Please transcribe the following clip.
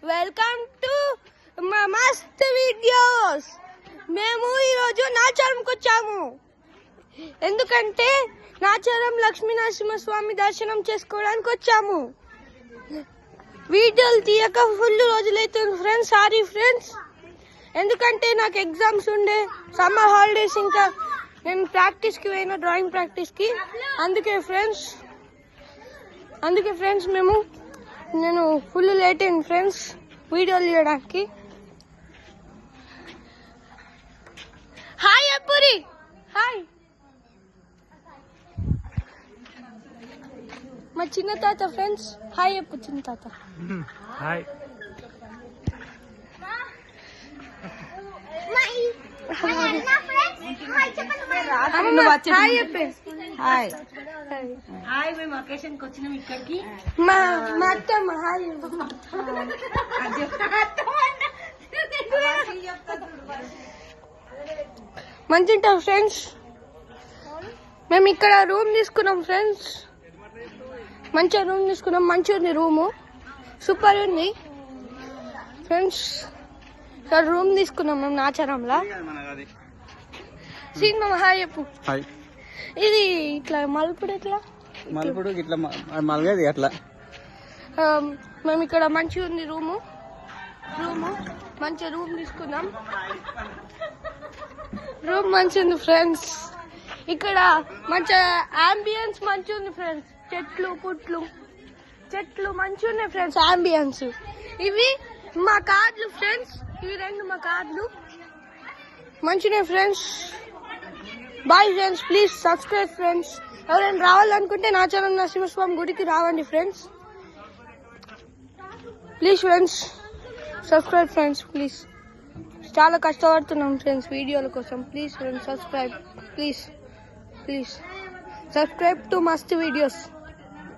Welcome to మస్త్ videos. మేము ఈరోజు నాచారంకి వచ్చాము. ఎందుకంటే నాచారం లక్ష్మీ నరసింహస్వామి దర్శనం చేసుకోవడానికి వచ్చాము. వీడియోలు తీయక ఫుల్ రోజులైతుంది ఫ్రెండ్స్. సారీ ఫ్రెండ్స్, ఎందుకంటే నాకు ఎగ్జామ్స్ ఉండే, సమ్మర్ హాలిడేస్, ఇంకా నేను ప్రాక్టీస్కి పోయిన, డ్రాయింగ్ ప్రాక్టీస్కి. అందుకే ఫ్రెండ్స్ నేను ఫుల్ లేట్ అయింది ఫ్రెండ్స్ వీడియోలు తీయడానికి. Hi Appuri, hi. మా చిన్న తాత ఫ్రెండ్స్, హాయ్ అప్పు చిన్న తాత. హాయ్. హాయ్, మేము అకేషన్ కి వచ్చినాం ఇక్కడికి. మా అత్తమ్మ హాయ్. మంచిగా ఫ్రెండ్స్, మేము ఇక్కడ రూమ్ తీసుకున్నాం ఫ్రెండ్స్. మంచిగా రూమ్ తీసుకున్నాం, మంచిగా ఉంది రూము, సూపర్ ఉంది ఫ్రెండ్స్. ఇక్కడ రూమ్ తీసుకున్నాం మేము నాచారంలో. సీన్ మామ హాయ్ చెప్పు. హాయ్. ఇది ఇట్లా మలుపుడు ఇట్లా మలగది అట్లా. మేము ఇక్కడ మంచిగా ఉంది రూము, మంచిగా రూమ్ తీసుకున్నాం. రూమ్ మంచిగా ఉంది ఫ్రెండ్స్. ఇక్కడ మంచిగా అంబియన్స్ మంచిగా ఉంది ఫ్రెండ్స్. చెట్లు మంచిగా ఉన్నాయి ఫ్రెండ్స్. అంబియన్స్. ఇవి మా కార్డులు ఫ్రెండ్స్, ఇవి రెండు మా కార్డులు మంచిగా friends. Bye friends, please subscribe friends. ఎవరైనా రావాలనుకుంటే నాచారం నరసింహస్వామి గుడికి రావండి friends. Please friends subscribe friends, please. చాలా కష్టపడుతున్నాం ఫ్రెండ్స్ వీడియోల కోసం. Please friends subscribe, please subscribe to మస్త్ వీడియోస్.